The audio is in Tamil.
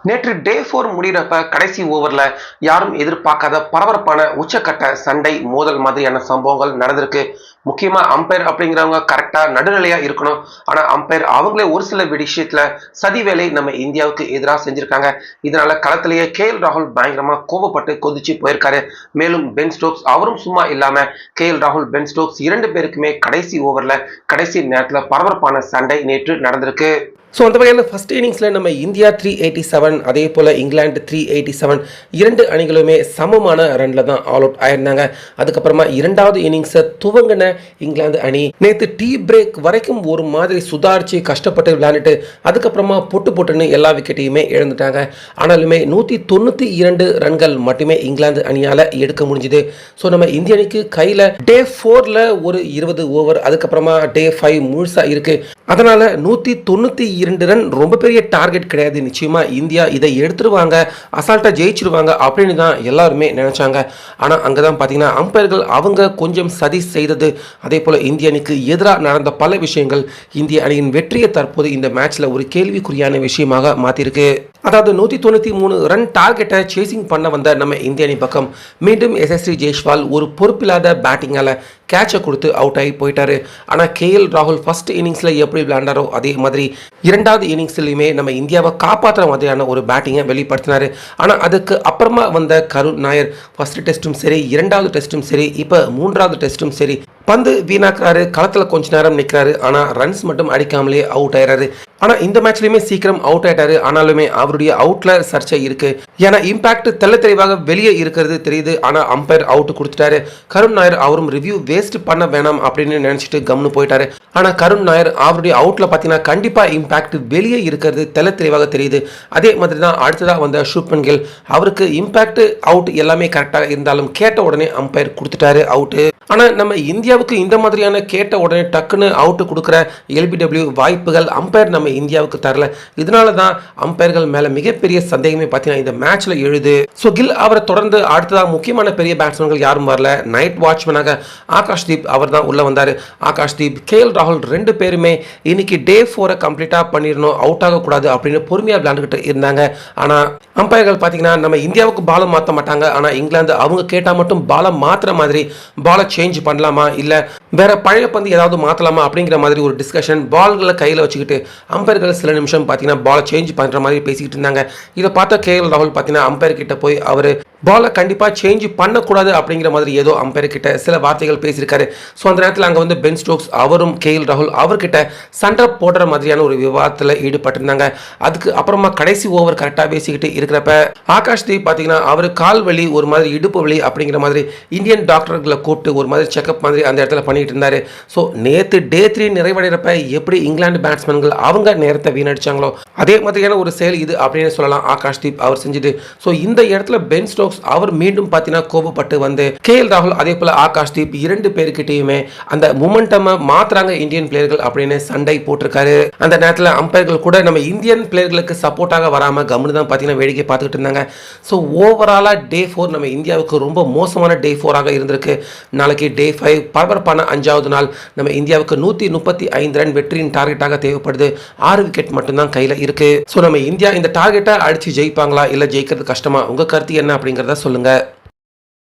நேற்று டே 4 முடிகிறப்ப கடைசி ஓவர்ல யாரும் எதிர்பார்க்காத பரபரப்பான உச்சக்கட்ட சண்டை மோதல் மாதிரியான சம்பவங்கள் நடந்திருக்கு. முக்கியமா அம்பையர் அப்படிங்கிறவங்க கரெக்டா நடுநிலையா இருக்கணும். ஆனா அம்பையர் அவங்களே ஒரு சில விஷயத்துல சதி வேலை நம்ம இந்தியாவுக்கு எதிராக செஞ்சிருக்காங்க. இதனால களத்திலேயே KL ராகுல் பயங்கரமா கோபப்பட்டு கொதிச்சு போயிருக்காரு. மேலும் பென் ஸ்டோக்ஸ் அவரும் சும்மா இல்லாம KL ராகுல், பென் ஸ்டோக்ஸ் 2 பேருக்குமே கடைசி ஓவர்ல கடைசி நேரத்துல பரபரப்பான சண்டை நேற்று நடந்திருக்கு. ஸோ அந்த வகையில் ஃபர்ஸ்ட் இன்னிங்ஸில் நம்ம இந்தியா 387, அதே போல் இங்கிலாந்து 387, இரண்டு அணிகளுமே சமமான ரனில் தான் ஆல் அவுட் ஆயிருந்தாங்க. அதுக்கப்புறமா இரண்டாவது இன்னிங்ஸை துவங்கின இங்கிலாந்து அணி நேற்று டீ பிரேக் வரைக்கும் ஒரு மாதிரி சுதாரிச்சு கஷ்டப்பட்டு விளையாண்டுட்டு அதுக்கப்புறமா பொட்டுன்னு எல்லா விக்கெட்டையுமே இழந்துட்டாங்க. ஆனாலுமே 192 ரன்கள் மட்டுமே இங்கிலாந்து அணியால் எடுக்க முடிஞ்சுது. ஸோ நம்ம இந்திய அணிக்கு கையில் டே 4ல் ஒரு 20 ஓவர், அதுக்கப்புறமா டே 5 முழுசாக இருக்குது. அதனால் 192 ரன் ரொம்ப பெரிய டார்கெட் கிடையாது. நிச்சயமா இந்தியா இதை எடுத்துருவாங்க, அசால்ட்டாக ஜெயிச்சிருவாங்க அப்படின்னு தான் எல்லாருமே நினைச்சாங்க. ஆனால் அங்கே தான் பார்த்தீங்கன்னா அம்பையர்கள் அவங்க கொஞ்சம் சதி செய்தது, அதே போல் இந்திய அணிக்கு எதிராக நடந்த பல விஷயங்கள் இந்திய அணியின் வெற்றியை தற்போது இந்த மேட்ச்ல ஒரு கேள்விக்குறியான விஷயமாக மாற்றிருக்கு. அதாவது 193 ரன் டார்கெட்டை சேசிங் பண்ண வந்த நம்ம இந்திய அணி பக்கம் மீண்டும் SSC ஜெய்ஸ்வால் ஒரு பொறுப்பில்லாத பேட்டிங்கால கேட்சை கொடுத்து அவுட் ஆகி போயிட்டாரு. ஆனால் KL ராகுல் ஃபர்ஸ்ட் இன்னிங்ஸில் எப்படி விளையாண்டாரோ அதே மாதிரி இரண்டாவது இன்னிங்ஸ்லையுமே நம்ம இந்தியாவை காப்பாற்றுற மாதிரியான ஒரு பேட்டிங்கை வெளிப்படுத்தினார். ஆனால் அதுக்கு அப்புறமா வந்த கருண் நாயர் ஃபர்ஸ்ட் டெஸ்ட்டும் சரி, இரண்டாவது டெஸ்ட்டும் சரி, இப்போ மூன்றாவது டெஸ்ட்டும் சரி பந்து வீணாக்குறாரு, களத்தில் கொஞ்ச நேரம் நிற்கிறாரு, ஆனால் ரன்ஸ் மட்டும் அடிக்காமலே அவுட் ஆயிடுறாரு. ஆனால் இந்த மேட்ச்லையுமே சீக்கிரம் அவுட் ஆயிட்டாரு. ஆனாலுமே அவருடைய அவுட்ல சர்ச்சை இருக்கு. ஏன்னா இம்பாக்ட் தெல்ல தெளிவாக வெளியே இருக்கிறது தெரியுது. ஆனால் அம்பையர் அவுட் கொடுத்துட்டாரு. கருண் நாயர் அவரும் ரிவ்யூ வேஸ்ட் பண்ண வேணாம் அப்படின்னு நினைச்சிட்டு கம்னு போயிட்டாரு. ஆனால் கருண் நாயர் அவருடைய அவுட்ல பார்த்தீங்கன்னா கண்டிப்பாக இம்பாக்ட் வெளியே இருக்கிறது தெல்ல தெளிவாக தெரியுது. அதே மாதிரி தான் அடுத்ததாக வந்த ஷூப்மன் கில், அவருக்கு இம்பாக்ட் அவுட் எல்லாமே கரெக்டாக இருந்தாலும் கேட்ட உடனே அம்பையர் கொடுத்துட்டாரு அவுட்டு. ஆனால் நம்ம இந்தியாவுக்கு இந்த மாதிரியான கேட்ட உடனே டக்குன்னு அவுட்டு கொடுக்குற LBW வாய்ப்புகள் அம்பையர் நம்ம இந்தியாவுக்கு தரல. இதனால தான் அம்பையர்கள் மேலே மிகப்பெரிய சந்தேகமே பார்த்தீங்கன்னா இந்த மேட்ச்ல எழுது. ஸோ கில் அவரை தொடர்ந்து அடுத்ததாக முக்கியமான பெரிய பேட்ஸ்மேன்கள் யாரும் வரல. நைட் வாட்ச்மேனாக ஆகாஷ்தீப் அவர் தான் உள்ள வந்தார். ஆகாஷ்தீப், KL ராகுல் 2 பேருமே இன்னைக்கு டே 4 கம்ப்ளீட்டாக பண்ணிடணும், அவுட் ஆகக்கூடாது அப்படின்னு பொறுமையாக விளையாண்டுக்கிட்டு இருந்தாங்க. ஆனால் அம்பையர்கள் பார்த்தீங்கன்னா நம்ம இந்தியாவுக்கு பாலை மாற்ற மாட்டாங்க. ஆனால் இங்கிலாந்து அவங்க கேட்டால் மட்டும் பாலை மாற்றுற மாதிரி பாலை சேஞ்ச் பண்ணலாமா இல்லை வேற பழைய பந்து ஏதாவது மாற்றலாமா அப்படிங்கிற மாதிரி ஒரு டிஸ்கஷன் பால்களை கையில் வச்சுக்கிட்டு அம்பையர்கள் சில நிமிஷம் பார்த்தீங்கன்னா பாலை சேஞ்ச் பண்ணுற மாதிரி பேசிக்கிட்டு இருந்தாங்க. இதை பார்த்த KL ராகுல் பார்த்தீங்கன்னா அம்பையர் கிட்ட போய் அவர் பாலை கண்டிப்பாக சேஞ்ச் பண்ணக்கூடாது அப்படிங்கிற மாதிரி ஏதோ அம்பையர் கிட்ட சில வார்த்தைகள் பேசியிருக்காரு. ஸோ அந்த நேரத்தில் அங்கே வந்து பென் ஸ்டோக்ஸ் அவரும் KL ராகுல் அவர்கிட்ட சண்டை போடுற மாதிரியான ஒரு விவாதத்தில் ஈடுபட்டிருந்தாங்க. அதுக்கு அப்புறமா கடைசி ஓவர் கரெக்டாக பேசிக்கிட்டு இருக்கிறப்ப ஆகாஷ்தீப் பார்த்தீங்கன்னா அவர் கால் வலி, ஒரு மாதிரி இடுப்பு வலி அப்படிங்கிற மாதிரி இந்தியன் டாக்டர்களை கூப்பிட்டு ஒரு மாதிரி செக்அப் மாதிரி அந்த இடத்துல பண்ணிட்டு இருந்தாரு. ஸோ நேற்று டே 3 நிறைவடைகிறப்ப எப்படி இங்கிலாந்து பேட்ஸ்மேன்கள் அவங்க நேரத்தை வீணடிச்சாங்களோ அதே மாதிரியான ஒரு செயல் இது அப்படின்னு சொல்லலாம் ஆகாஷ்தீப் அவர் செஞ்சது. ஸோ இந்த இடத்துல பென் ஸ்டோக்ஸ் அவர் மீண்டும் பார்த்தீங்கன்னா கோபப்பட்டு வந்து KL ராகுல் அதே போல ஆகாஷ்தீப் 2 பேருக்கிட்டையுமே அந்த மொமெண்டமை மாத்துறாங்க இந்தியன் பிளேயர்கள் அப்படின்னு சண்டை போட்டிருக்காரு. அந்த நேரத்தில் அம்பையர்கள் கூட நம்ம இந்தியன் பிளேயர்களுக்கு சப்போர்ட்டாக வராமல் கம்னு தான் பார்த்தீங்கன்னா வேடிக்கை பார்த்துக்கிட்டு இருந்தாங்க. ஸோ ஓவராலாக டே 4 நம்ம இந்தியாவுக்கு ரொம்ப மோசமான டே 4 இருந்திருக்கு. நாளைக்கு டே 5 பரபரப்பான 5வது நாள். நம்ம இந்தியாவுக்கு 135 ரன் வெற்றியின் டார்கெட்டாக தேவைப்படுது. 6 விக்கெட் மட்டும்தான் கையில் இருக்கு. ஸோ நம்ம இந்தியா இந்த டார்கெட்டை அடிச்சு ஜெயிப்பாங்களா இல்லை ஜெயிக்கிறது கஷ்டமா? உங்க கருத்து என்ன அப்படிங்கிறத சொல்லுங்க.